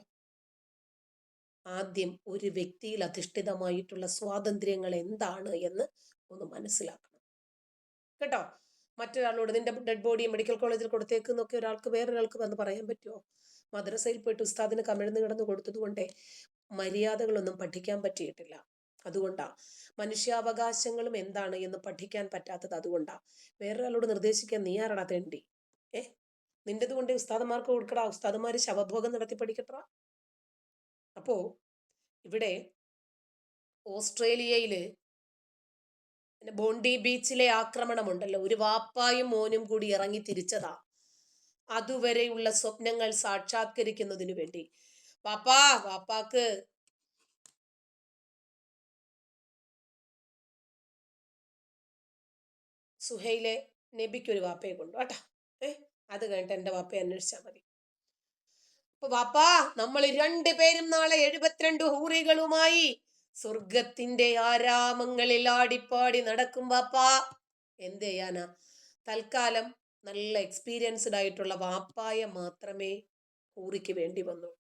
Speaker 1: ആദ്യം ഒരു വ്യക്തിയിൽ അധിഷ്ഠിതമായിട്ടുള്ള സ്വാതന്ത്ര്യങ്ങൾ എന്താണ് എന്ന് ഒന്ന് മനസ്സിലാക്കണം കേട്ടോ. മറ്റൊരാളോട് നിന്റെ ഡെഡ് ബോഡി മെഡിക്കൽ കോളേജിൽ കൊടുത്തേക്കുന്നൊക്കെ ഒരാൾക്ക് വേറൊരാൾക്ക് വന്ന് പറയാൻ പറ്റുമോ? മദ്രസയിൽ പോയിട്ട് ഉസ്താദിന് കമിഴ്ന്ന് കിടന്ന് കൊടുത്തതുകൊണ്ടേ മര്യാദകളൊന്നും പഠിക്കാൻ പറ്റിയിട്ടില്ല. അതുകൊണ്ടാ മനുഷ്യാവകാശങ്ങളും എന്താണ് എന്ന് പഠിക്കാൻ പറ്റാത്തത്. അതുകൊണ്ടാ വേറൊരാളോട് നിർദ്ദേശിക്കാൻ നീ ആരടാ തേണ്ടി? നിന്റേത് കൊണ്ട് ഉസ്താദന്മാർക്ക് കൊടുക്കടാ, ഉസ്താദന്മാര് ശവഭോഗം നടത്തി പഠിക്കട്ടാ. അപ്പോ ഇവിടെ ഓസ്ട്രേലിയയില് ബോണ്ടി ബീച്ചിലെ ആക്രമണമുണ്ടല്ലോ, ഒരു വാപ്പായും മോനും കൂടി ഇറങ്ങി തിരിച്ചതാ. അതുവരെയുള്ള സ്വപ്നങ്ങൾ സാക്ഷാത്കരിക്കുന്നതിനു വേണ്ടി. വാപ്പാക്ക് സുഹൈലെ നബിക്കൊരു വാപ്പയെ കൊണ്ടു കേട്ടാ. അത് കഴിഞ്ഞിട്ട് എൻ്റെ വാപ്പയെ അന്വേഷിച്ചാൽ മതി. അപ്പൊ വാപ്പാ, നമ്മൾ 2 പേരും നാളെ 72 ഹൂറികളുമായി സ്വർഗത്തിന്റെ ആരാമങ്ങളിൽ ആടിപ്പാടി നടക്കും വാപ്പാ. എന്ത് ചെയ്യാനാ? തൽക്കാലം നല്ല എക്സ്പീരിയൻസ്ഡ് ആയിട്ടുള്ള വാപ്പായെ മാത്രമേ ഹൂറിക്ക് വേണ്ടി വന്നു.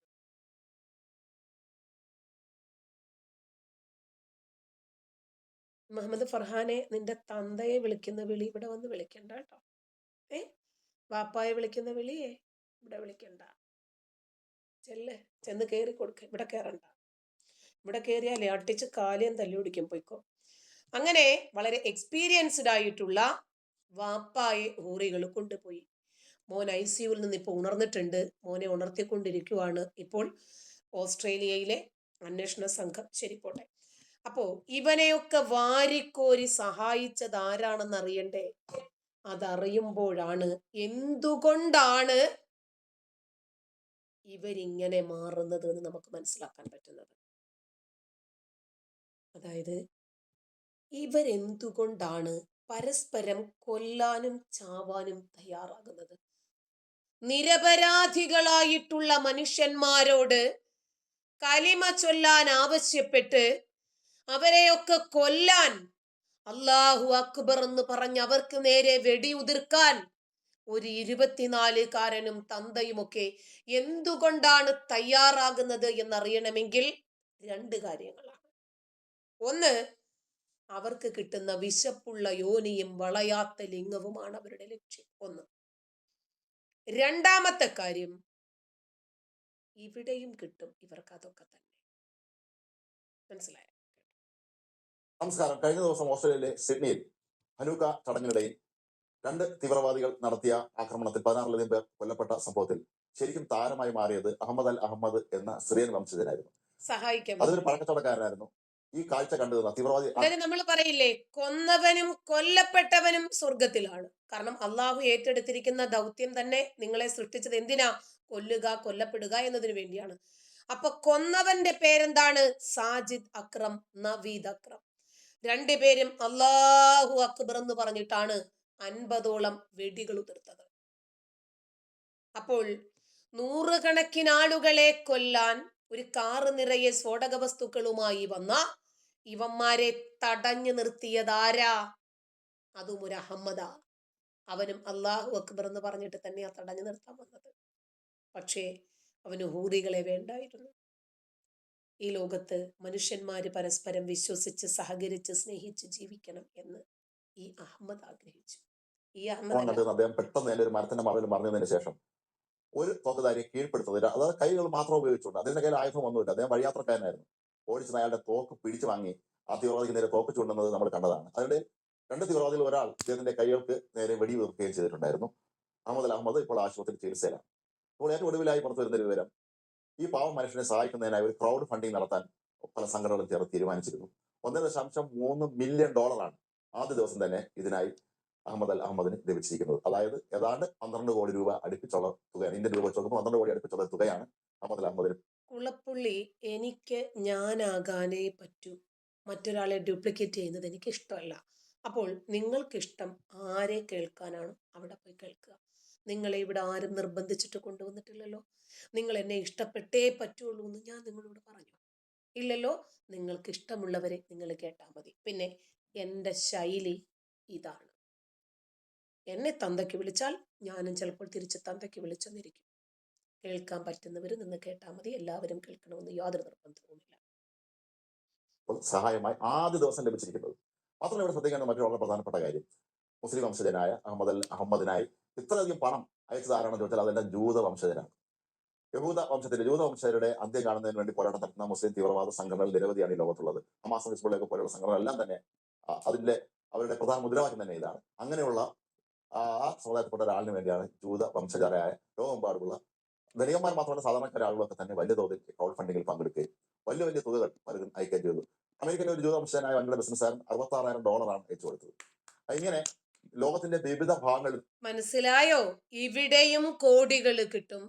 Speaker 1: മുഹമ്മദ് ഫർഹാനെ, നിന്റെ തന്തയെ വിളിക്കുന്ന വിളി ഇവിടെ വന്ന് വിളിക്കണ്ട കേട്ടോ. വാപ്പായെ വിളിക്കുന്ന വിളിയേ ഇവിടെ വിളിക്കണ്ട. ചെന്ന് കയറി കൊടുക്ക, ഇവിടെ കയറണ്ട. ഇവിടെ കയറിയാലേ അട്ടിച്ച് കാലിയം തല്ലി പിടിക്കും, പോയിക്കോ. അങ്ങനെ വളരെ എക്സ്പീരിയൻസ്ഡ് ആയിട്ടുള്ള വാപ്പായെ ഹൂറികൾ കൊണ്ടുപോയി. മോൻ ICUവിൽ നിന്ന് ഇപ്പോൾ ഉണർന്നിട്ടുണ്ട്. മോനെ ഉണർത്തിക്കൊണ്ടിരിക്കുവാണ് ഇപ്പോൾ ഓസ്ട്രേലിയയിലെ അന്വേഷണ സംഘം ശരി പോട്ടെ. അപ്പോ ഇവനെയൊക്കെ വാരിക്കോരി സഹായിച്ചത് ആരാണെന്ന് അറിയണ്ടേ? അതറിയുമ്പോഴാണ് എന്തുകൊണ്ടാണ് ഇവരിങ്ങനെ മാറുന്നത് എന്ന് നമുക്ക് മനസ്സിലാക്കാൻ പറ്റുന്നത്. അതായത് ഇവരെന്തുകൊണ്ടാണ് പരസ്പരം കൊല്ലാനും ചാവാനും തയ്യാറാകുന്നത്? നിരപരാധികളായിട്ടുള്ള മനുഷ്യന്മാരോട് കലിമ ചൊല്ലാൻ ആവശ്യപ്പെട്ട് അവരെയൊക്കെ കൊല്ലാൻ, അല്ലാഹു അക്ബർ എന്ന് പറഞ്ഞ് അവർക്ക് നേരെ വെടിയുതിർക്കാൻ ഒരു 24-കാരനും തന്തയുമൊക്കെ എന്തുകൊണ്ടാണ് തയ്യാറാകുന്നത് എന്നറിയണമെങ്കിൽ 2 കാര്യങ്ങളാണ്. ഒന്ന്, അവർക്ക് കിട്ടുന്ന വിശപ്പുള്ള യോനിയും വളയാത്ത ലിംഗവുമാണ് അവരുടെ ലക്ഷ്യം. ഒന്ന്. രണ്ടാമത്തെ കാര്യം, ഇവിടെയും കിട്ടും ഇവർക്ക് അതൊക്കെ തന്നെ. മനസ്സിലായോ?
Speaker 6: നമസ്കാരം. കഴിഞ്ഞ ദിവസം ഓസ്ട്രേലിയയിലെ സിഡ്നിയിൽ ഹനൂക്ക ചടങ്ങിനിടയിൽ 2 തീവ്രവാദികൾ നടത്തിയ ആക്രമണത്തിൽ 16-ലധികം പേർ കൊല്ലപ്പെട്ട സംഭവത്തിൽ ശരിക്കും താരമായി മാറിയത് അഹമ്മദ് അൽ അഹമ്മദ് എന്ന സിറിയൻ വംശജനായിരുന്നു.
Speaker 1: സഹായിക്കാൻ
Speaker 6: അതൊരു പഴക്കച്ചവടക്കാരനായിരുന്നു. ഈ കാഴ്ച കണ്ടു തീവ്രവാദി
Speaker 1: നമ്മൾ പറയില്ലേ, കൊന്നവനും കൊല്ലപ്പെട്ടവനും സ്വർഗത്തിലാണ്. കാരണം അള്ളാഹു ഏറ്റെടുത്തിരിക്കുന്ന ദൗത്യം തന്നെ നിങ്ങളെ സൃഷ്ടിച്ചത് എന്തിനാ? കൊല്ലുക, കൊല്ലപ്പെടുക എന്നതിനു വേണ്ടിയാണ്. അപ്പൊ കൊന്നവന്റെ പേരെന്താണ്? സാജിദ് അക്രം, നവീദ് അക്രം. 2 പേരും അല്ലാഹു അക്ബർ എന്ന് പറഞ്ഞിട്ടാണ് 50ഓളം വെടികൾ ഉതിർത്തത്. അപ്പോൾ 100 കണക്കിന് ആളുകളെ കൊല്ലാൻ ഒരു കാറ് നിറയെ സ്ഫോടക വസ്തുക്കളുമായി വന്ന ഇവന്മാരെ തടഞ്ഞു നിർത്തിയതാരാ? അതും ഒരു അഹമ്മദാ. അവനും അല്ലാഹു അക്ബർ എന്ന് പറഞ്ഞിട്ട് തന്നെയാ തടഞ്ഞു നിർത്താൻ വന്നത്. പക്ഷേ അവന് ഹൂറികളെ വേണ്ടായിരുന്നു. ഈ ലോകത്ത് മനുഷ്യന്മാര് പരസ്പരം വിശ്വസിച്ച്, സഹകരിച്ച്, സ്നേഹിച്ച് ജീവിക്കണം എന്ന് ഈ അഹമ്മദ് ആഗ്രഹിച്ചു. ഈ അഹമ്മദ്
Speaker 6: അദ്ദേഹം പെട്ടെന്ന് ഒരു മരത്തിന്റെ മറവിൽ മറിഞ്ഞതിന് ശേഷം ഒരു തോക്കുധാരിയെ കീഴ്പ്പെടുത്തുന്നത്, അതായത് കൈകൾ മാത്രം ഉപയോഗിച്ചുകൊണ്ട്, അദ്ദേഹത്തിന്റെ കയ്യിൽ ആയുധം ഒന്നുമില്ല, അദ്ദേഹം വഴിയാത്രക്കാരനായിരുന്നു. ഓടിച്ചത് അയാളുടെ തോക്ക് പിടിച്ചു വാങ്ങി ആ തീവ്രവാദിക്ക് നേരെ തോക്ക് ചൂണ്ടുന്നത് നമ്മൾ കണ്ടതാണ്. അതിനിടെ 2 തീവ്രവാദികൾ ഒരാൾ അദ്ദേഹത്തിന്റെ കൈകൾക്ക് നേരെ വെടിവെക്കുകയും ചെയ്തിട്ടുണ്ടായിരുന്നു. അഹമ്മദ് അൽ അഹമ്മദ് ഇപ്പോൾ ആശുപത്രിയിൽ ചികിത്സയിലാണ്. ഇപ്പോൾ ഏറ്റവും ഒടുവിലായി പുറത്തു വരുന്ന ഒരു വിവരം, ഈ പാവം മനുഷ്യനെ സഹായിക്കുന്നതിനായി ഒരു ക്രൗഡ് ഫണ്ടിങ് നടത്താൻ പല സംഘടനകളും ചേർന്ന് തീരുമാനിച്ചിരുന്നു. 1.3 മില്യൺ ഡോളറാണ് ആദ്യ ദിവസം തന്നെ ഇതിനായി അഹമ്മദ് അൽ അഹമ്മദിന് ലഭിച്ചിരിക്കുന്നത്. അതായത് ഏതാണ്ട് 12 കോടി രൂപ അടുപ്പിച്ചുള്ള തുകയാണ്. ഇന്ത്യൻ രൂപ വെച്ച് നോക്കുമ്പോൾ 12 കോടി അടുപ്പിച്ചുള്ള തുകയാണ് അഹമ്മദ് അൽ അഹമ്മദിന്.
Speaker 1: കുളപ്പുള്ളി, എനിക്ക് ഞാനാകാനേ പറ്റൂ, മറ്റൊരാളെ ഡ്യൂപ്ലിക്കേറ്റ് ചെയ്യുന്നത് എനിക്ക് ഇഷ്ടമല്ല. അപ്പോൾ നിങ്ങൾക്കിഷ്ടം ആരെ കേൾക്കാനാണോ അവിടെ പോയി കേൾക്കുക. നിങ്ങളെ ഇവിടെ ആരും നിർബന്ധിച്ചിട്ട് കൊണ്ടുവന്നിട്ടില്ലല്ലോ. നിങ്ങൾ എന്നെ ഇഷ്ടപ്പെട്ടേ പറ്റുള്ളൂ എന്ന് ഞാൻ നിങ്ങളോട് പറഞ്ഞു ഇല്ലല്ലോ. നിങ്ങൾക്ക് ഇഷ്ടമുള്ളവരെ നിങ്ങൾ കേട്ടാൽ മതി. പിന്നെ എൻ്റെ ശൈലി ഇതാണ്. എന്നെ തന്തയ്ക്ക് വിളിച്ചാൽ ഞാനും ചിലപ്പോൾ തിരിച്ച് തന്തയ്ക്ക് വിളിച്ചെന്നിരിക്കും. കേൾക്കാൻ പറ്റുന്നവർ നിന്ന് കേട്ടാൽ മതി. എല്ലാവരും കേൾക്കണമെന്ന് യാതൊരു നിർബന്ധവുമില്ല.
Speaker 6: സഹായമായി ആദ്യ ദിവസം ലഭിച്ചിരിക്കുന്നത്. മാത്രമല്ല ഇവിടെ ശ്രദ്ധിക്കേണ്ട മറ്റൊരു വളരെ പ്രധാനപ്പെട്ട കാര്യം, മുസ്ലിം വംശജനായ അഹമ്മദ് അൽ അഹമ്മദിനായി ഇത്രയധികം പണം അയച്ചത് ആരാണെന്ന് ചോദിച്ചാൽ അതെല്ലാം ജൂത വംശജനാണ്. ജൂത വംശജരുടെ അന്ത്യം കാണുന്നതിന് വേണ്ടി പോരാട്ടം നടത്തുന്ന മുസ്ലിം തീവ്രവാദ സംഘടനകൾ നിരവധിയാണ് ഈ ലോകത്തുള്ളത്. ഹമാസ്, ഹിസ്ബുള്ളയൊക്കെ പോലെയുള്ള സംഘടനകളെല്ലാം തന്നെ അവരുടെ പ്രധാന മുദ്രാവാക്യം തന്നെ ഇതാണ്. അങ്ങനെയുള്ള ആ സമുദായത്തിൽപ്പെട്ട ഒരാളിന് വേണ്ടിയാണ് ജൂത വംശജരായ ലോകമെമ്പാടുമുള്ള ധനികന്മാർ മാത്രമല്ല സാധാരണക്കാര ആളുകളൊക്കെ തന്നെ വലിയ തോതിൽ ക്രൗഡ് ഫണ്ടിങ്ങിൽ പങ്കെടുക്കുകയും വലിയ വലിയ തുകകൾ പലരും അയക്കുകയും ചെയ്തു. അമേരിക്കയിലെ ഒരു ജൂത വംശജനായ വൻകിട ബിസിനസ്സുകാരൻ $66,000 അയച്ചു കൊടുത്തത്. ഇങ്ങനെ ലോകത്തിന്റെ വിവിധ ഭാഗങ്ങളിൽ.
Speaker 1: മനസ്സിലായോ? ഇവിടെയും കോടികൾ കിട്ടും.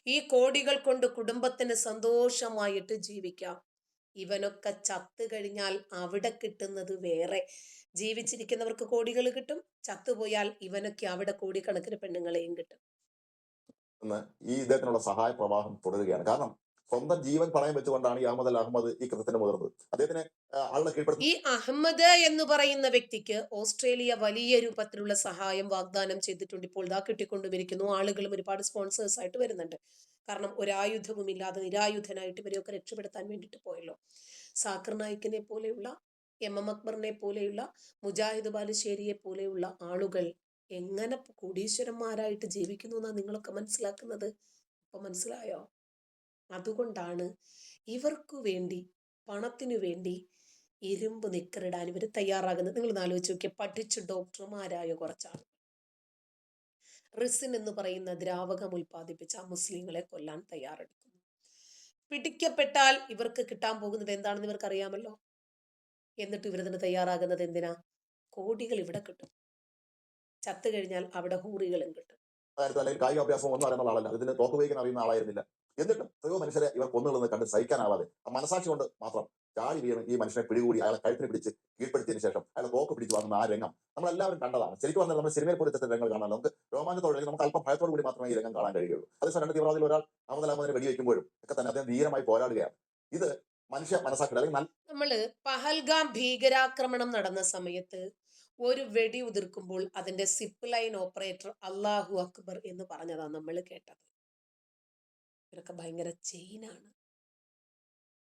Speaker 1: ഈ കോടികൾ കൊണ്ട് കുടുംബത്തിന് സന്തോഷമായിട്ട് ജീവിക്കാം. ഇവനൊക്കെ ചത്തു കഴിഞ്ഞാൽ അവിടെ കിട്ടുന്നത് വേറെ. ജീവിച്ചിരിക്കുന്നവർക്ക് കോടികൾ കിട്ടും, ചത്തുപോയാൽ ഇവനൊക്കെ അവിടെ കോടിക്കണക്കിന് പെണ്ണുങ്ങളെയും കിട്ടും.
Speaker 6: ഈ ഇദ്ദേഹത്തിനുള്ള സഹായ പ്രവാഹം തുടരുകയാണ്. കാരണം സ്വന്തം ജീവൻ പണയം വെച്ചുകൊണ്ടാണ് ഈ അഹമ്മദ് അൽ അഹമ്മദ് ഈ കൃത്യത്തിന് മുതിർന്നത്. അദ്ദേഹത്തിന് ആളുകളെ കീഴ്പ്പെടുത്തി.
Speaker 1: ഈ അഹമ്മദ് എന്ന് പറയുന്ന വ്യക്തിക്ക് ഓസ്ട്രേലിയ വലിയ രൂപത്തിലുള്ള സഹായം വാഗ്ദാനം ചെയ്തിട്ടുണ്ട്. ഇപ്പോൾ ഇതാ കിട്ടിക്കൊണ്ടുമിരിക്കുന്നു. ആളുകളും ഒരുപാട് സ്പോൺസേഴ്സ് ആയിട്ട് വരുന്നുണ്ട്. കാരണം ഒരായുധവും ഇല്ലാതെ നിരായുധനായിട്ട് ഇവരെയൊക്കെ രക്ഷപ്പെടുത്താൻ വേണ്ടിയിട്ട് പോയല്ലോ. സാക്കിർ നായിക്കിനെ പോലെയുള്ള, MM അക്ബറിനെ പോലെയുള്ള, മുജാഹിദ് ബാലുശ്ശേരിയെ പോലെയുള്ള ആളുകൾ എങ്ങനെ കോടീശ്വരന്മാരായിട്ട് ജീവിക്കുന്നു എന്നാണ് നിങ്ങളൊക്കെ മനസ്സിലാക്കുന്നത്. ഇപ്പൊ മനസ്സിലായോ? അതുകൊണ്ടാണ് ഇവർക്കു വേണ്ടി, പണത്തിനു വേണ്ടി ഇരുമ്പ് നിക്കറിടാൻ ഇവർ തയ്യാറാകുന്നത്. നിങ്ങൾ ആലോചിച്ച് നോക്കിയ, പഠിച്ച് ഡോക്ടർമാരായ കുറച്ചാണ് റിസിൻ എന്ന് പറയുന്ന ദ്രാവകം ഉൽപ്പാദിപ്പിച്ച മുസ്ലിങ്ങളെ കൊല്ലാൻ തയ്യാറെടുക്കുന്നു. പിടിക്കപ്പെട്ടാൽ ഇവർക്ക് കിട്ടാൻ പോകുന്നത് എന്താണെന്ന് ഇവർക്ക് അറിയാമല്ലോ. എന്നിട്ട് ഇവർ ഇതിന് തയ്യാറാകുന്നത് എന്തിനാ? കോടികൾ ഇവിടെ കിട്ടും, ചത്തു കഴിഞ്ഞാൽ അവിടെ ഹൂറികളും കിട്ടും.
Speaker 6: അല്ലെങ്കിൽ കായിക അഭ്യാസം ഒന്നും അറിയുന്ന ആളല്ല, ഇതിന് തോക്ക് ഉപയോഗിക്കാൻ അറിയുന്ന ആളായിരുന്നില്ല. എന്നിട്ടും എത്രയോ മനുഷ്യരെ ഇവർ കൊന്നുള്ളത് കണ്ട് സഹിക്കാനാവാതെ ആ മനസാക്ഷി കൊണ്ട് മാത്രം ചാടി വീണ് ഈ മനുഷ്യനെ പിടികൂടി അയാളെ കഴുത്തിന് പിടിച്ച് കീഴ്പ്പെടുത്തിയതിനു ശേഷം അയാളെ തോക്ക് പിടിച്ചു വാങ്ങുന്ന ആ രംഗം നമ്മളെല്ലാവരും കണ്ടതാണ്. ശരിക്കും പറഞ്ഞാൽ നമ്മൾ സിനിമയിൽ പോലും ഇത്തരം രംഗങ്ങൾ കാണാൻ നമുക്ക് രോമാഞ്ചത്തോടെ, നമുക്ക് അല്പം ഭയത്തോടു കൂടി മാത്രമേ ഈ രംഗം കാണാൻ കഴിയുള്ളൂ. അതേസമയം രണ്ട് തീവ്രവാദികൾ ഒരാൾ അഹമ്മദ് വെടിവെക്കുമ്പോഴും ഒക്കെ തന്നെ അദ്ദേഹം ധീരമായി പോരാടുകയാണ്. ഇത് മനുഷ്യ മനസാക്ഷി അല്ലെങ്കിൽ
Speaker 1: നമ്മള് പഹൽഗാം ഭീകരാക്രമണം നടന്ന സമയത്ത് ഒരു വെടി ഉതിർക്കുമ്പോൾ അതിന്റെ സിപ്പ് ലൈൻ ഓപ്പറേറ്റർ അല്ലാഹു അക്ബർ എന്ന് പറഞ്ഞതാണ് നമ്മൾ കേട്ടത്. ഇവരൊക്കെ ഭയങ്കര ചെയിനാണ്.